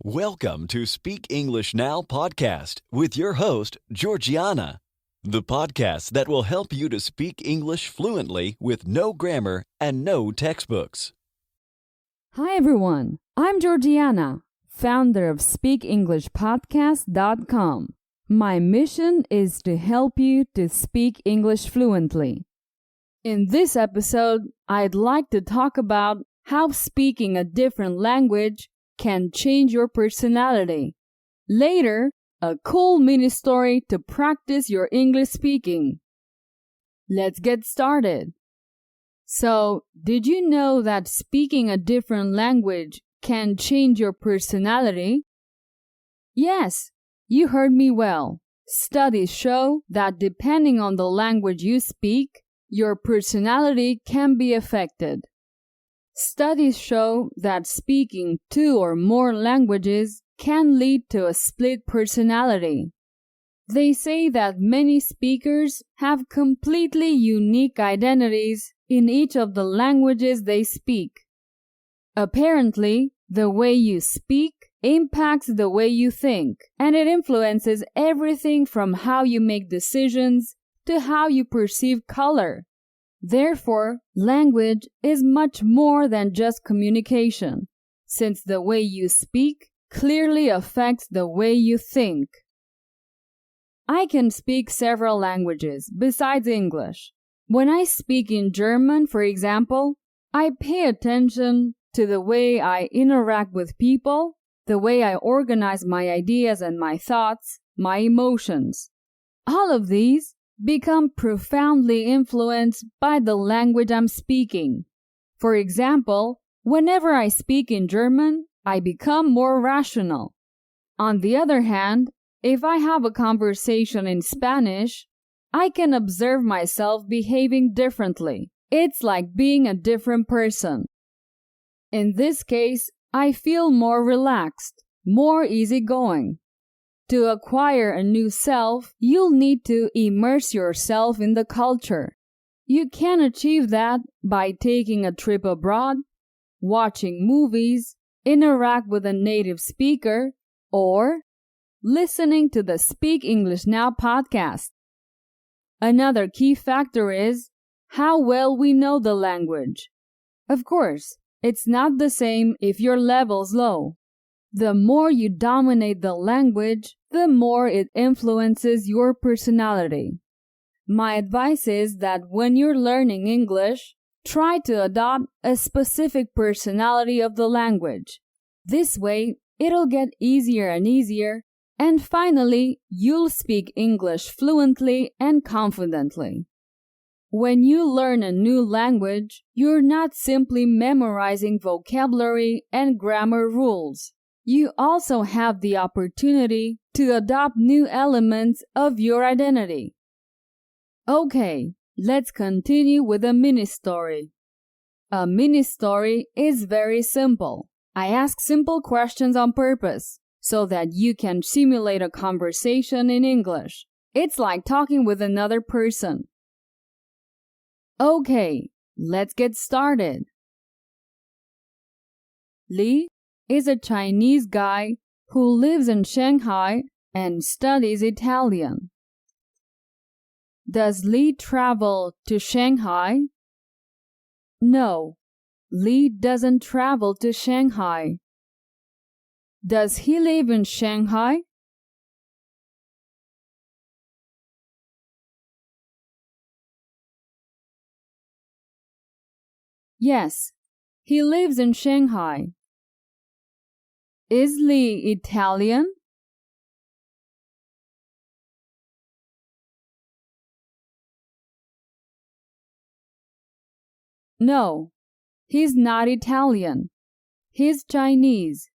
Welcome to Speak English Now podcast with your host, Georgiana, the podcast that will help you to speak English fluently with no grammar and no textbooks. Hi everyone, I'm Georgiana, founder of SpeakEnglishPodcast.com. My mission is to help you to speak English fluently. In this episode, I'd like to talk about how speaking a different language can change your personality. Later, a cool mini story to practice your English speaking. Let's get started. So, did you know that speaking a different language can change your personality? Yes, you heard me well. Studies show that depending on the language you speak, your personality can be affected. Studies show that speaking two or more languages can lead to a split personality. They say that many speakers have completely unique identities in each of the languages they speak. Apparently, the way you speak impacts the way you think, and it influences everything from how you make decisions to how you perceive color. Therefore, language is much more than just communication, since the way you speak clearly affects the way you think. I can speak several languages besides English. When I speak in German, for example, I pay attention to the way I interact with people, the way I organize my ideas and my thoughts, my emotions. All of these become profoundly influenced by the language I'm speaking. For example, whenever I speak in German, I become more rational. On the other hand, if I have a conversation in Spanish, I can observe myself behaving differently. It's like being a different person. In this case, I feel more relaxed, more easygoing. To acquire a new self, you'll need to immerse yourself in the culture. You can achieve that by taking a trip abroad, watching movies, interact with a native speaker, or listening to the Speak English Now podcast. Another key factor is how well we know the language. Of course, it's not the same if your level's low. The more you dominate the language, the more it influences your personality. My advice is that when you're learning English, try to adopt a specific personality of the language. This way, it'll get easier and easier, and finally, you'll speak English fluently and confidently. When you learn a new language, you're not simply memorizing vocabulary and grammar rules. You also have the opportunity to adopt new elements of your identity. Okay, let's continue with a mini story. A mini story is very simple. I ask simple questions on purpose so that you can simulate a conversation in English. It's like talking with another person. Okay, let's get started. Lee is a Chinese guy who lives in Shanghai and studies Italian. Does Lee travel to Shanghai? No, Lee doesn't travel to Shanghai. Does he live in Shanghai? Yes, he lives in Shanghai. Is Lee Italian? No, he's not Italian. He's Chinese.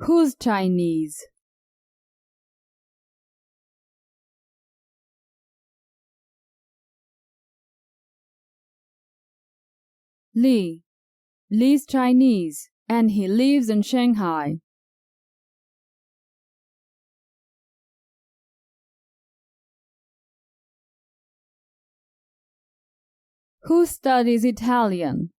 Who's Chinese? Lee. Lee's Chinese, and he lives in Shanghai. Who studies Italian?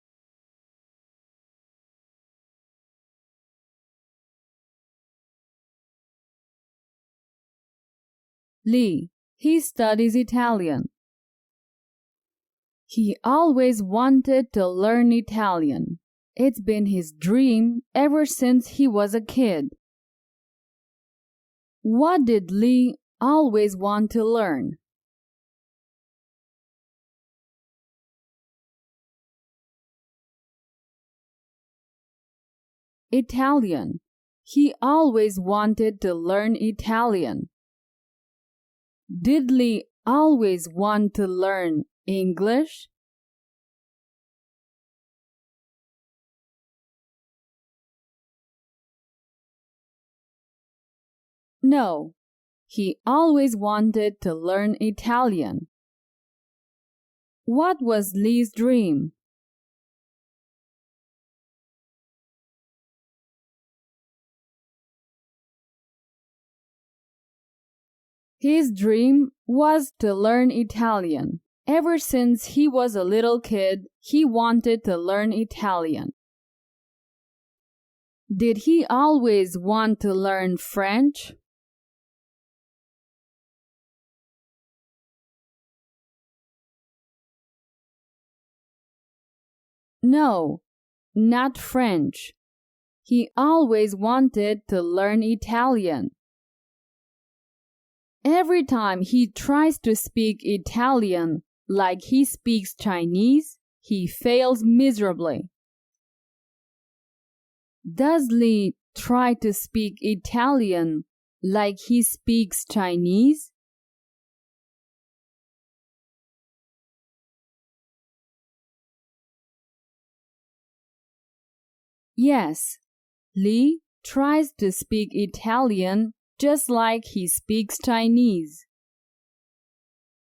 Lee. He studies Italian. He always wanted to learn Italian. It's been his dream ever since he was a kid. What did Lee always want to learn? Italian. He always wanted to learn Italian. Did Lee always want to learn English? No, he always wanted to learn Italian. What was Lee's dream? His dream was to learn Italian. Ever since he was a little kid, he wanted to learn Italian. Did he always want to learn French? No, not French. He always wanted to learn Italian. Every time he tries to speak Italian like he speaks Chinese, he fails miserably. Does Lee try to speak Italian like he speaks Chinese? Yes, Lee tries to speak Italian just like he speaks Chinese.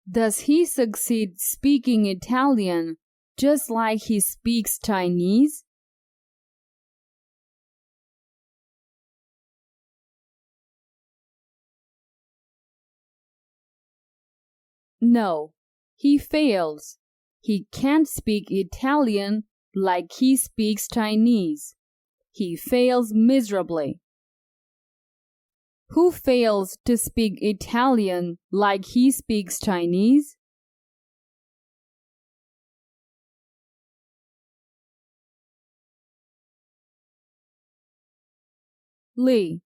Does he succeed speaking Italian just like he speaks Chinese? No, he fails. He can't speak Italian like he speaks Chinese. He fails miserably. Who fails to speak Italian like he speaks Chinese? Lee.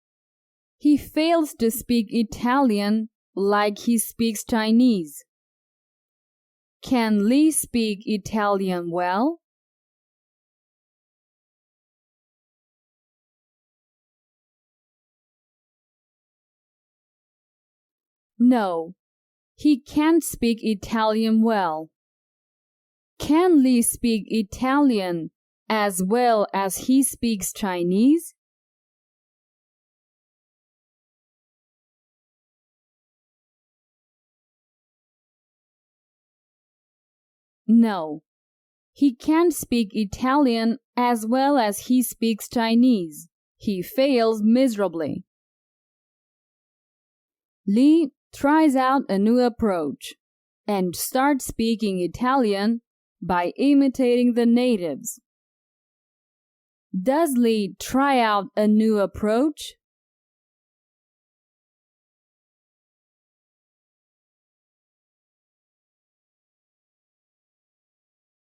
He fails to speak Italian like he speaks Chinese. Can Lee speak Italian well? No, he can't speak Italian well. Can Lee speak Italian as well as he speaks Chinese? No, he can't speak Italian as well as he speaks Chinese. He fails miserably. Lee tries out a new approach and starts speaking Italian by imitating the natives. Does Lee try out a new approach?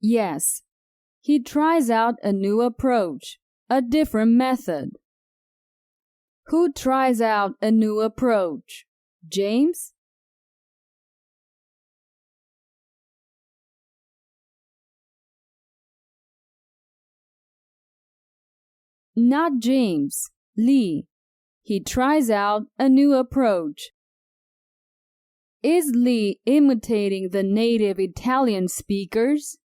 Yes, he tries out a new approach, a different method. Who tries out a new approach? James? Not James, Lee. He tries out a new approach. Is Lee imitating the native Italian speakers?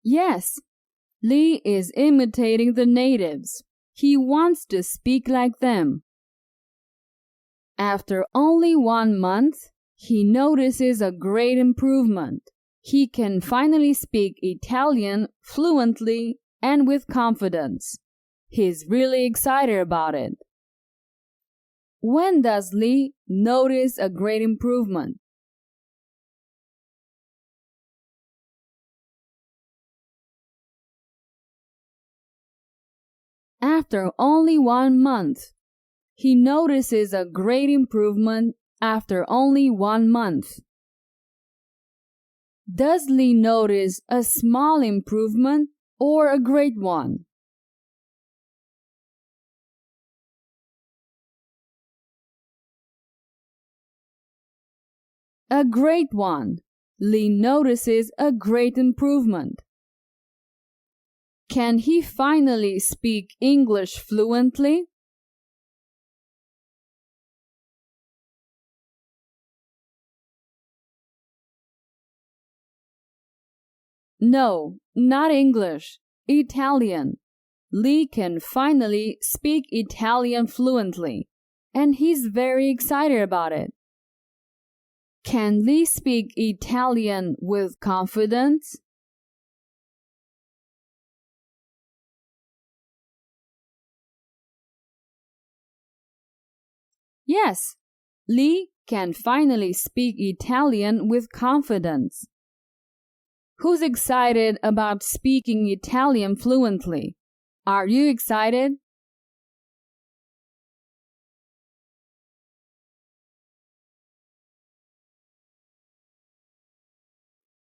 Yes, Lee is imitating the natives. He wants to speak like them. After only 1 month, he notices a great improvement. He can finally speak Italian fluently and with confidence. He's really excited about it. When does Lee notice a great improvement? after only 1 month. He notices a great improvement after only 1 month. Does Lee notice a small improvement or a great one? A great one. Lee notices a great improvement. Can he finally speak English fluently? No, not English. Italian. Lee can finally speak Italian fluently, and he's very excited about it. Can Lee speak Italian with confidence? Yes, Lee can finally speak Italian with confidence. Who's excited about speaking Italian fluently? Are you excited?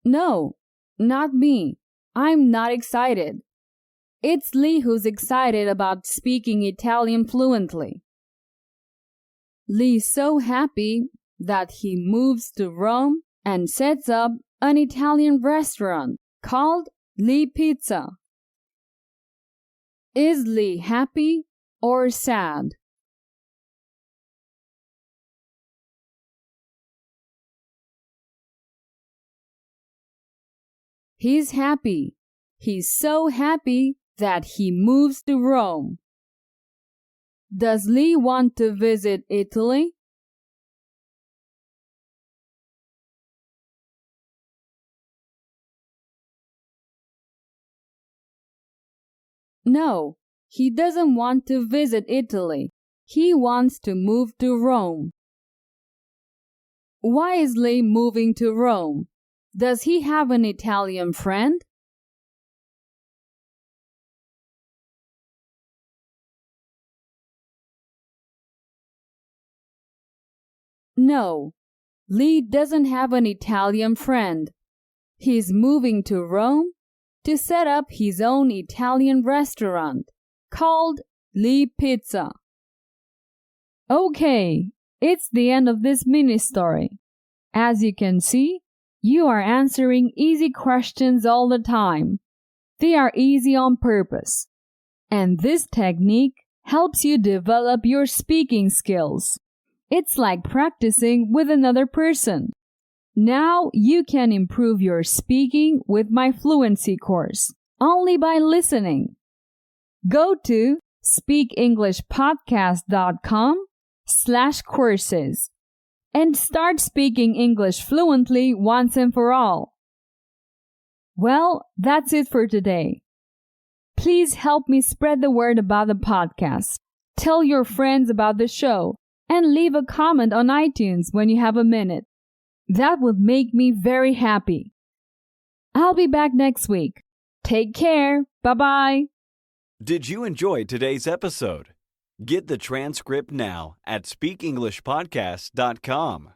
No, not me. I'm not excited. It's Lee who's excited about speaking Italian fluently. Lee's so happy that he moves to Rome and sets up an Italian restaurant called Lee Pizza. Is Lee happy or sad? He's happy. He's so happy that he moves to Rome. Does Lee want to visit Italy? No, he doesn't want to visit Italy. He wants to move to Rome. Why is Lee moving to Rome? Does he have an Italian friend? No, Lee doesn't have an Italian friend. He's moving to Rome to set up his own Italian restaurant called Lee Pizza. Okay, it's the end of this mini story. As you can see, you are answering easy questions all the time. They are easy on purpose. And this technique helps you develop your speaking skills. It's like practicing with another person. Now you can improve your speaking with my fluency course only by listening. Go to speakenglishpodcast.com/courses and start speaking English fluently once and for all. Well, that's it for today. Please help me spread the word about the podcast. Tell your friends about the show and leave a comment on iTunes when you have a minute. That would make me very happy. I'll be back next week. Take care. Bye-bye. Did you enjoy today's episode? Get the transcript now at speakenglishpodcast.com.